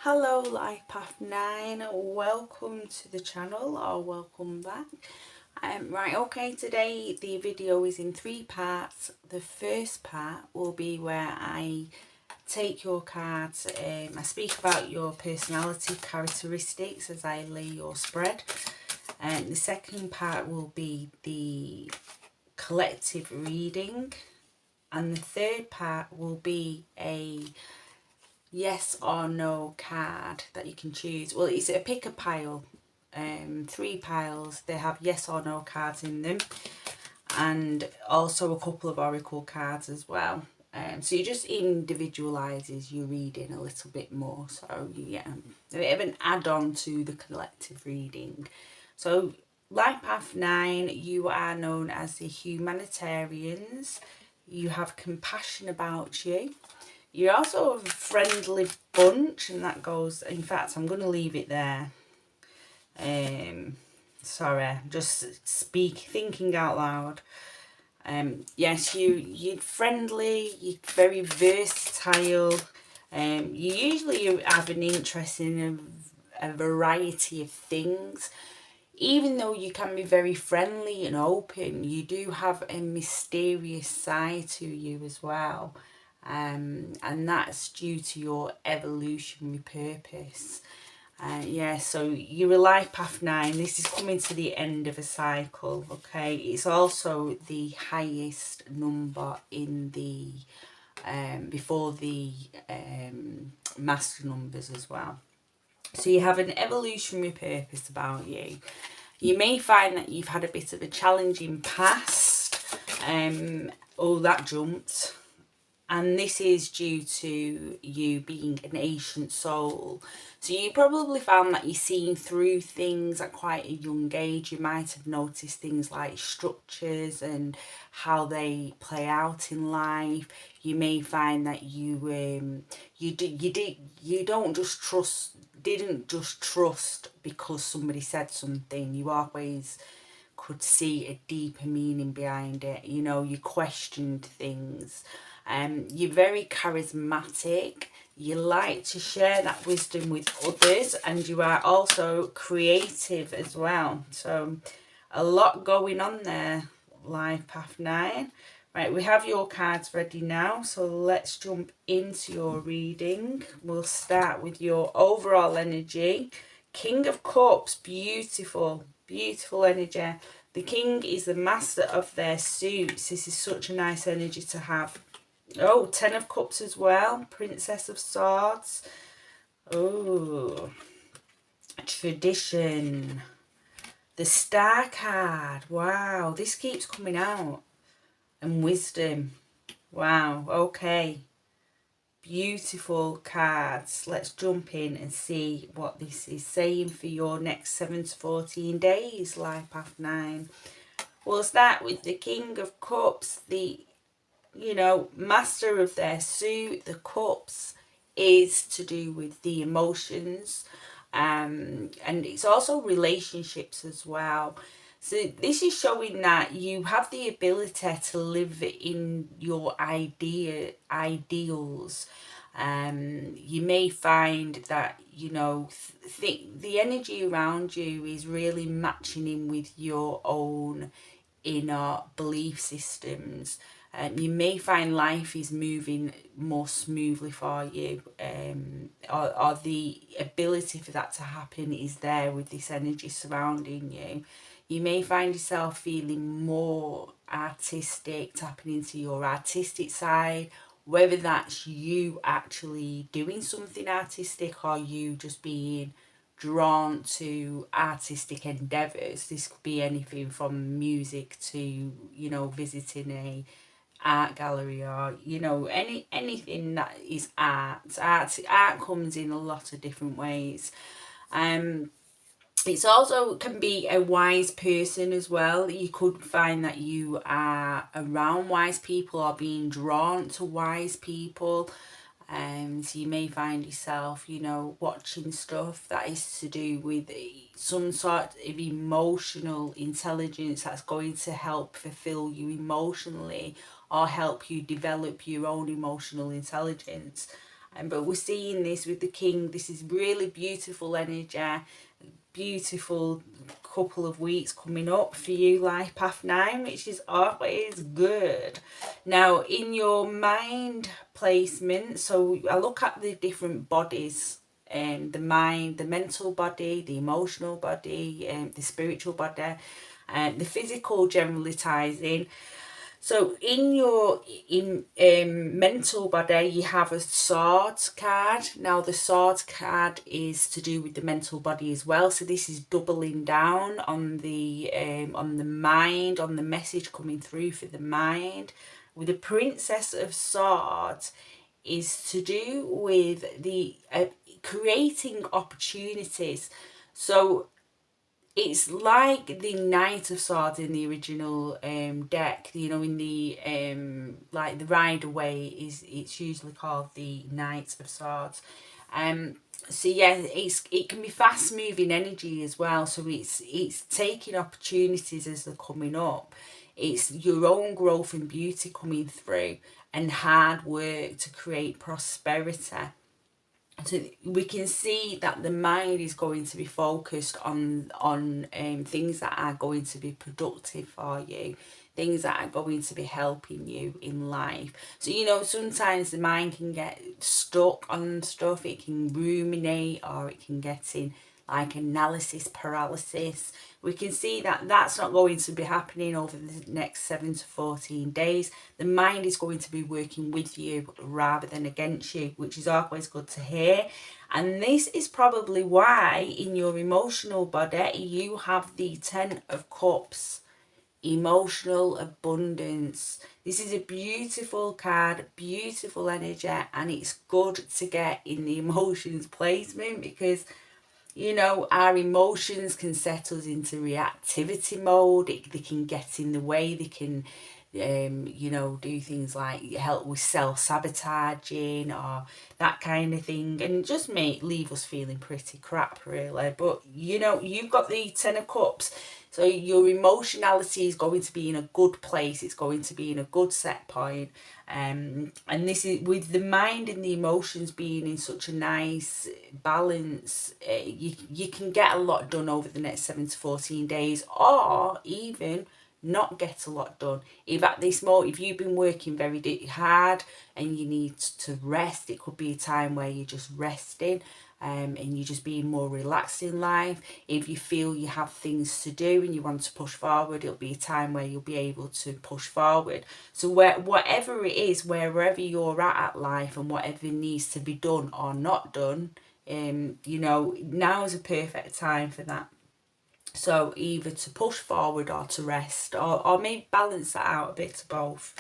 Hello Life Path 9, welcome to the channel or welcome back. Okay, today the video is in 3 parts. The first part will be where I take your cards, I speak about your personality characteristics as I lay your spread. And the second part will be the collective reading. And the third part will be a yes or no card that you can choose. Well, it's a pick a pile, 3 piles. They have yes or no cards in them, and also a couple of oracle cards as well. So it just individualizes your reading a little bit more. So yeah, a bit of an add-on to the collective reading. So Life Path 9, you are known as the humanitarians. You have compassion about you. You're also a friendly bunch, and that goes, in fact, I'm going to leave it there. Sorry, just thinking out loud. Yes, you're friendly, you're very versatile. You usually have an interest in a variety of things. Even though you can be very friendly and open, you do have a mysterious side to you as well. And that's due to your evolutionary purpose. So you're a Life Path 9. This is coming to the end of a cycle, okay? It's also the highest number in the before the master numbers as well. So you have an evolutionary purpose about you. You may find that you've had a bit of a challenging past. Oh, that jumped. And this is due to you being an ancient soul. So you probably found that you're seeing through things at quite a young age. You might have noticed things like structures and how they play out in life. You may find that didn't just trust because somebody said something. You always could see a deeper meaning behind it. You know, you questioned things. You're very charismatic. You like to share that wisdom with others, and you are also creative as well. So a lot going on there, Life Path 9. Right, we have your cards ready now, so let's jump into your reading. We'll start with your overall energy. King of Cups, beautiful, beautiful energy. The King is the master of their suits. This is such a nice energy to have. Oh, 10 of Cups as well. Princess of Swords. Oh, tradition. The Star card. Wow, this keeps coming out. And wisdom. Wow, okay. Beautiful cards. Let's jump in and see what this is saying for your next 7 to 14 days, Life Path 9. We'll start with the King of Cups, the master of their suit. The cups is to do with the emotions, and it's also relationships as well. So this is showing that you have the ability to live in your ideals. You may find that the energy around you is really matching in with your own inner belief systems. You may find life is moving more smoothly for you, or the ability for that to happen is there with this energy surrounding you. You may find yourself feeling more artistic, tapping into your artistic side, whether that's you actually doing something artistic or you just being drawn to artistic endeavours. This could be anything from music to, visiting a art gallery, or anything that is art comes in a lot of different ways. It's also can be a wise person as well. You could find that you are around wise people or being drawn to wise people. So you may find yourself, watching stuff that is to do with some sort of emotional intelligence that's going to help fulfill you emotionally or help you develop your own emotional intelligence. But we're seeing this with the king. This is really beautiful energy, beautiful couple of weeks coming up for you, life path 9, which is always good. Now, in your mind placement, so I look at the different bodies, the mind, the mental body, the emotional body, the spiritual body, and the physical generally ties in. So in your mental body, you have a swords card. Now the swords card is to do with the mental body as well. So this is doubling down on the mind, on the message coming through for the mind. With the Princess of Swords is to do with the creating opportunities. So it's like the Knight of Swords in the original deck. You know, in the like the Rider Waite it's usually called the Knight of Swords. So yeah, it can be fast moving energy as well. So it's taking opportunities as they're coming up. It's your own growth and beauty coming through, and hard work to create prosperity. So we can see that the mind is going to be focused on things that are going to be productive for you, things that are going to be helping you in life. So you know, sometimes the mind can get stuck on stuff, it can ruminate, or it can get in like analysis paralysis. We can see that that's not going to be happening over the next 7 to 14 days. The mind is going to be working with you rather than against you, which is always good to hear. And this is probably why in your emotional body you have the 10 of Cups, emotional abundance. This is a beautiful card, beautiful energy, and it's good to get in the emotions placement, because you know, our emotions can set us into reactivity mode. They can get in the way. They can, you know, do things like help with self-sabotaging or that kind of thing, and just leave us feeling pretty crap, really. But, you know, you've got the 10 of Cups. So your emotionality is going to be in a good place. It's going to be in a good set point. And this is with the mind and the emotions being in such a nice balance. You can get a lot done over the next 7 to 14 days, or even not get a lot done. If at this moment, if you've been working very hard and you need to rest, it could be a time where you're just resting. And you're just being more relaxed in life. If you feel you have things to do and you want to push forward, it'll be a time where you'll be able to push forward. So whatever it is, wherever you're at life, and whatever needs to be done or not done, you know, now is a perfect time for that. So either to push forward or to rest, or maybe balance that out a bit of both.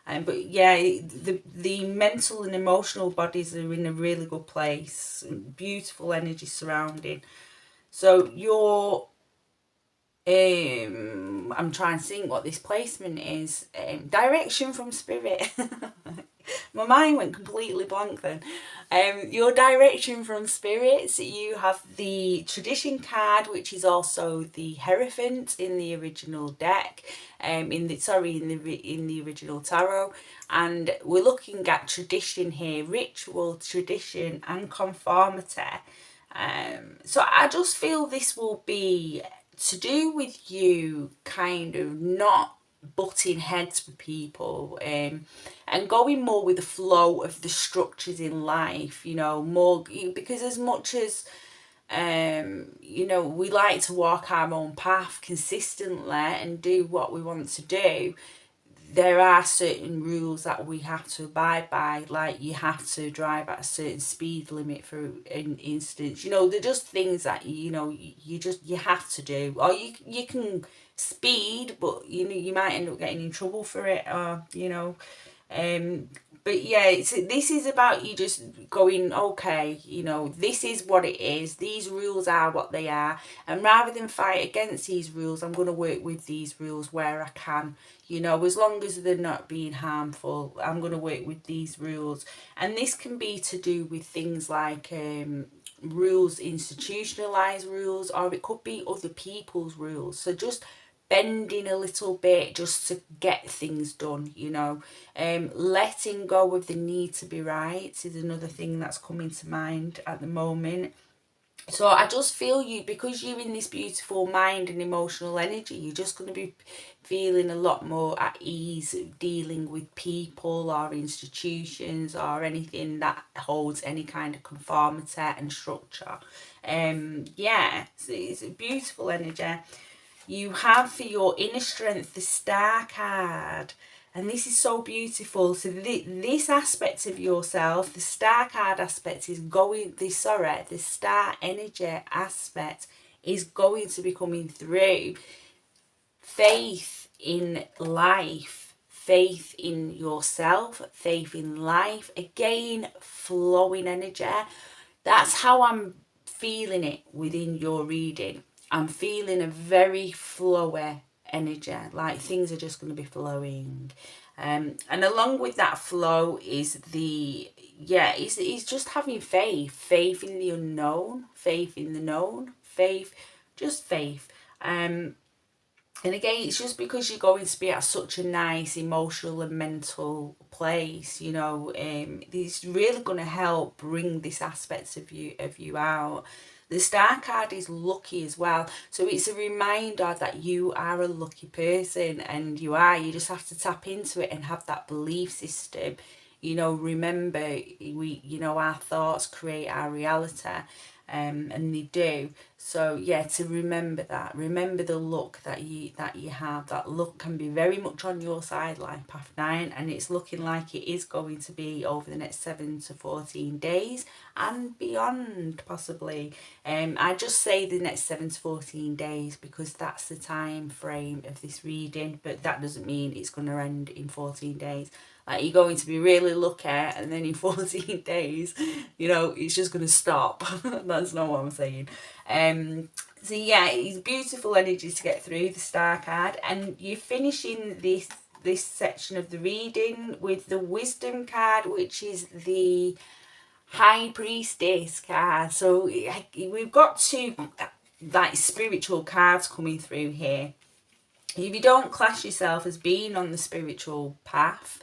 But yeah, the mental and emotional bodies are in a really good place. Beautiful energy surrounding. So your I'm trying to think what this placement is. Direction from spirit. My mind went completely blank then. Your direction from spirits, you have the tradition card, which is also the Hierophant in the original deck, in the original tarot, and we're looking at tradition here, ritual, tradition, and conformity. So I just feel this will be to do with you kind of not butting heads with people, and going more with the flow of the structures in life, you know, more, because as much as you know, we like to walk our own path consistently and do what we want to do, there are certain rules that we have to abide by, like you have to drive at a certain speed limit, for an instance. You know, they're just things that, you know, you have to do. Or you can speed, but you know, you might end up getting in trouble for it, or you know. But yeah, this is about you just going, okay, you know, this is what it is. These rules are what they are. And rather than fight against these rules, I'm going to work with these rules where I can. You know, as long as they're not being harmful, I'm going to work with these rules. And this can be to do with things like rules, institutionalized rules, or it could be other people's rules. So just bending a little bit just to get things done, you know. Letting go of the need to be right is another thing that's coming to mind at the moment. So I just feel you, because you're in this beautiful mind and emotional energy, you're just going to be feeling a lot more at ease dealing with people or institutions or anything that holds any kind of conformity and structure. Yeah, it's a beautiful energy. You have for your inner strength the Star card. And this is so beautiful. So this aspect of yourself, the Star card aspect is going, the Star energy aspect is going to be coming through. Faith in life, faith in yourself, faith in life. Again, flowing energy. That's how I'm feeling it within your reading. I'm feeling a very flowy energy, like things are just going to be flowing. And along with that flow is it's just having faith in the unknown, faith in the known, just faith. And again, it's just because you're going to be at such a nice emotional and mental place, you know. It's really going to help bring this aspect of you out. The Star card is lucky as well, so it's a reminder that you are a lucky person, and you just have to tap into it and have that belief system. You know, remember, our thoughts create our reality. And they do. So yeah, to remember the luck that you have. That luck can be very much on your side, like Path 9, and it's looking like it is going to be over the next 7 to 14 days and beyond, possibly. I just say the next 7 to 14 days because that's the time frame of this reading, but that doesn't mean it's going to end in 14 days. Like, you're going to be really lucky, and then in 14 days, you know, it's just going to stop. That's not what I'm saying. So yeah, it's beautiful energy to get through the Star card, and you're finishing this section of the reading with the Wisdom card, which is the High Priestess card. So we've got two like spiritual cards coming through here. If you don't class yourself as being on the spiritual path,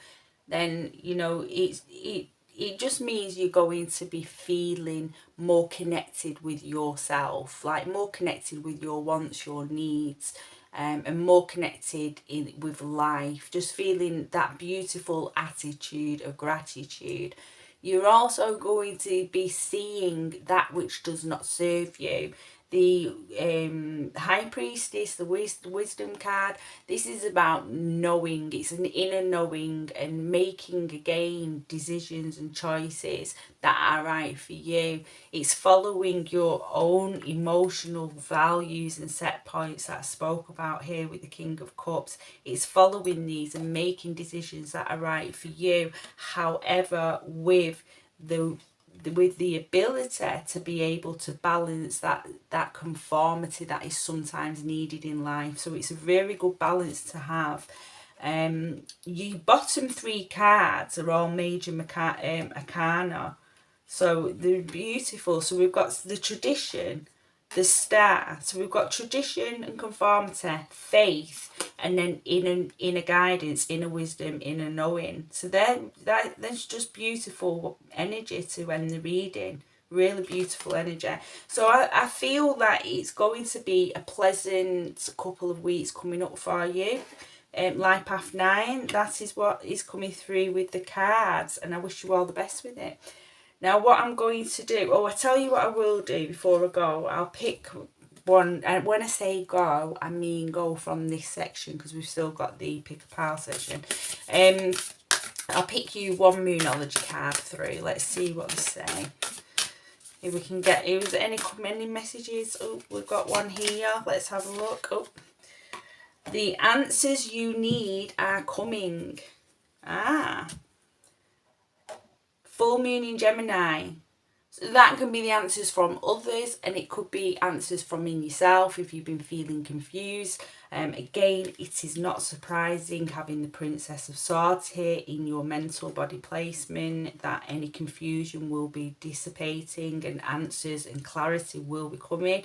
then you know it just means you're going to be feeling more connected with yourself, like more connected with your wants, your needs, and more connected with life, just feeling that beautiful attitude of gratitude. You're also going to be seeing that which does not serve you. The High Priestess, the Wisdom card, this is about knowing. It's an inner knowing and making, again, decisions and choices that are right for you. It's following your own emotional values and set points that I spoke about here with the King of Cups. It's following these and making decisions that are right for you. However, with the ability to be able to balance that conformity that is sometimes needed in life. So it's a very good balance to have. Your bottom 3 cards are all major arcana, so they're beautiful. So we've got the Tradition, the Star. So we've got tradition and conformity, faith, and then inner guidance, inner wisdom, inner knowing. So that's just beautiful energy to end the reading. Really beautiful energy. So I feel that it's going to be a pleasant couple of weeks coming up for you. Life Path 9, that is what is coming through with the cards, and I wish you all the best with it. Now what I'm going to do, I tell you what I will do before I go. I'll pick one, and when I say go, I mean go from this section, because we've still got the pick a pile section. I'll pick you one Moonology card through. Let's see what they say. If we can get, is there any messages? Oh, we've got one here. Let's have a look. Oh, the answers you need are coming. Full moon in Gemini. So that can be the answers from others, and it could be answers from in yourself if you've been feeling confused. Again, it is not surprising having the Princess of Swords here in your mental body placement, that any confusion will be dissipating and answers and clarity will be coming.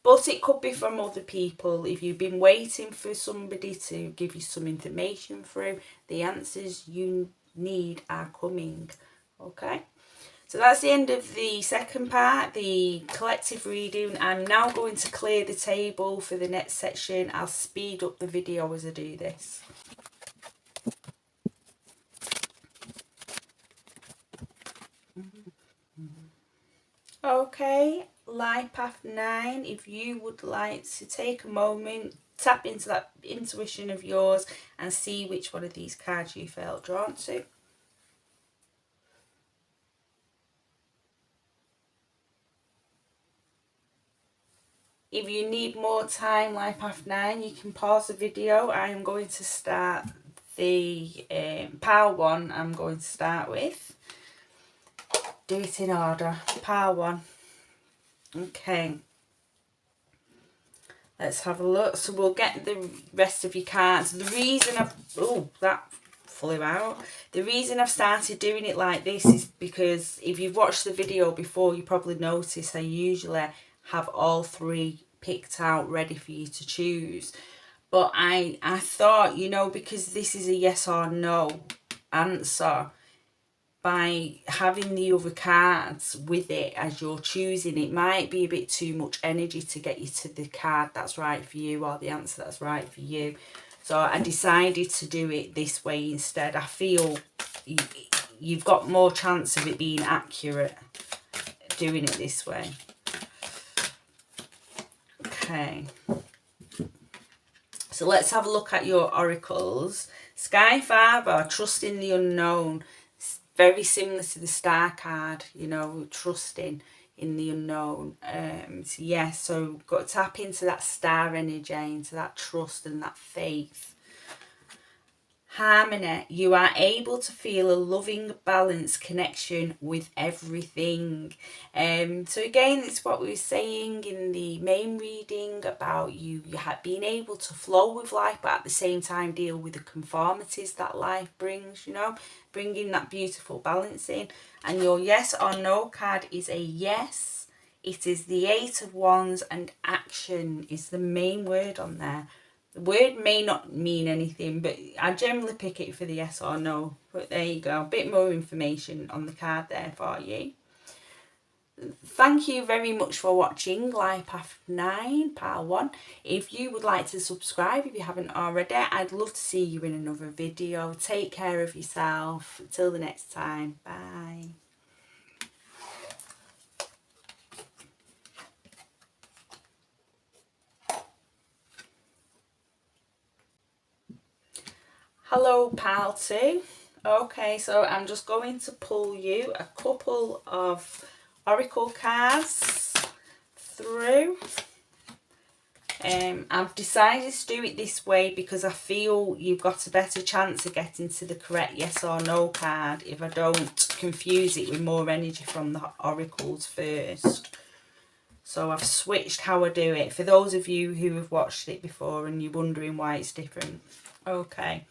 But it could be from other people. If you've been waiting for somebody to give you some information through, the answers you need are coming. Okay? So that's the end of the second part, the collective reading. I'm now going to clear the table for the next section. I'll speed up the video as I do this. Okay, life path 9, if you would like to take a moment, tap into that intuition of yours and see which one of these cards you felt drawn to. If you need more time, life path 9, you can pause the video. I am going to start the pile 1. I'm going to start with. Do it in order. Pile 1. Okay. Let's have a look. So we'll get the rest of your cards. The reason I've... Oh, that flew out. The reason I've started doing it like this is because if you've watched the video before, you probably noticed I usually have all 3 picked out ready for you to choose. But I thought, you know, because this is a yes or no answer, by having the other cards with it as you're choosing, it might be a bit too much energy to get you to the card that's right for you or the answer that's right for you. So I decided to do it this way instead. I feel you've got more chance of it being accurate doing it this way. Okay. So let's have a look at your oracles. Sky Father, trust in the unknown. Very similar to the star card, you know, trusting in the unknown. So yeah, so got to tap into that star energy, into that trust and that faith. Harmony, you are able to feel a loving, balanced connection with everything. So again, it's what we were saying in the main reading about you being able to flow with life, but at the same time deal with the conformities that life brings, you know, bringing that beautiful balance in. And your yes or no card is a yes. It is the 8 of Wands, and action is the main word on there. The word may not mean anything, but I generally pick it for the yes or no. But there you go, a bit more information on the card there for you. Thank you very much for watching Life Path 9 Part 1. If you would like to subscribe, if you haven't already, I'd love to see you in another video. Take care of yourself. Until the next time. Bye. Hello, pal 2. Okay, so I'm just going to pull you a couple of oracle cards through. I've decided to do it this way because I feel you've got a better chance of getting to the correct yes or no card if I don't confuse it with more energy from the oracles first. So I've switched how I do it for those of you who have watched it before and you're wondering why it's different. Okay.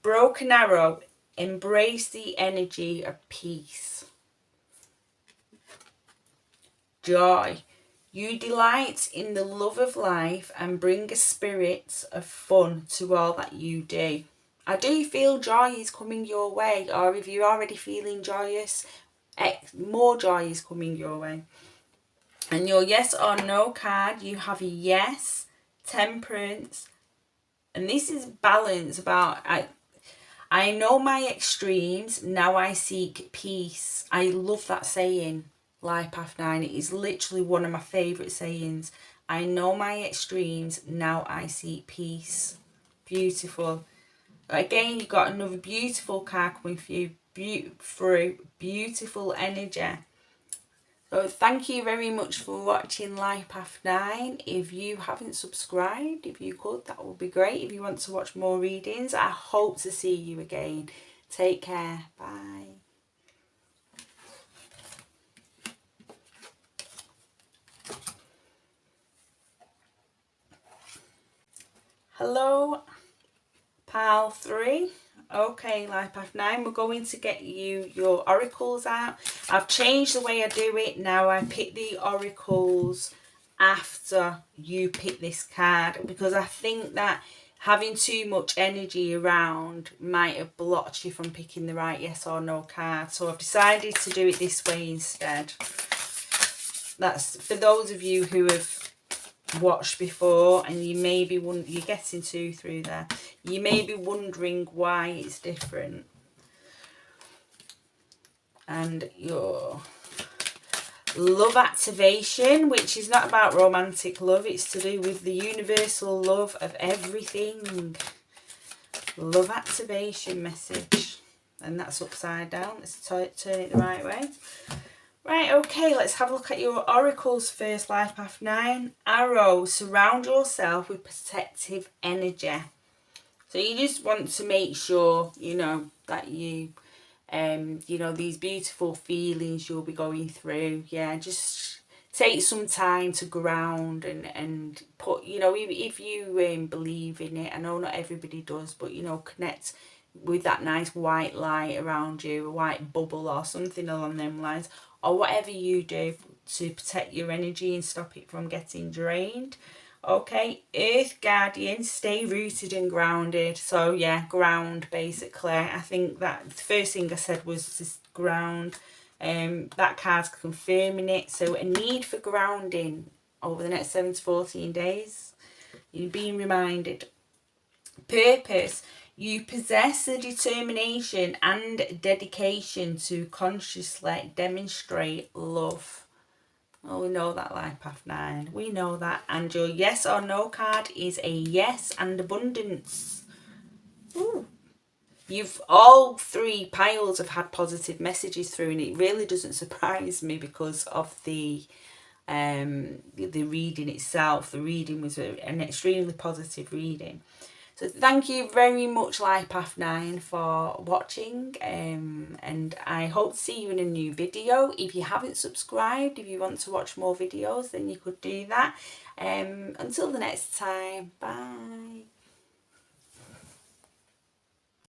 Broken arrow, embrace the energy of peace. Joy, you delight in the love of life and bring a spirit of fun to all that you do. I do feel joy is coming your way, or if you're already feeling joyous, more joy is coming your way. And your yes or no card, you have a yes, temperance, and this is balance. About I know my extremes, now I seek peace. I love that saying, Life Path 9. It is literally one of my favourite sayings. I know my extremes, now I seek peace. Beautiful. Again, you've got another beautiful card coming for you, through beautiful energy. So thank you very much for watching Life Path 9. If you haven't subscribed, if you could, that would be great. If you want to watch more readings, I hope to see you again. Take care. Bye. Hello, pal 3. Okay, Life Path 9, we're going to get you your oracles out. I've changed the way I do it now. I pick the oracles after you pick this card, because I think that having too much energy around might have blocked you from picking the right yes or no card. So I've decided to do it this way instead. That's for those of you who have watched before and you may be you're getting 2 through there. You may be wondering why it's different. And your love activation, which is not about romantic love, it's to do with the universal love of everything. Love activation message, and that's upside down. Let's turn it the right way. Right, okay, let's have a look at your oracles first. Life Path 9, Arrow, surround yourself with protective energy. So you just want to make sure, you know, that you know, these beautiful feelings you'll be going through, yeah, just take some time to ground and put, you know, if you believe in it, I know not everybody does, but, you know, connect with that nice white light around you, a white bubble or something along them lines, or whatever you do to protect your energy and stop it from getting drained. Okay, Earth Guardian, stay rooted and grounded. So yeah, ground basically. I think that the first thing I said was just ground. That card's confirming it. So a need for grounding over the next 7 to 14 days. You're being reminded. Purpose. You possess the determination and dedication to consciously demonstrate love. Oh, we know that, Life Path 9. We know that. And your yes or no card is a yes and abundance. Ooh. You've all 3 piles have had positive messages through, and it really doesn't surprise me because of the reading itself. The reading was an extremely positive reading. So thank you very much, Life Path 9, for watching, and I hope to see you in a new video. If you haven't subscribed, if you want to watch more videos, then you could do that. Until the next time, bye.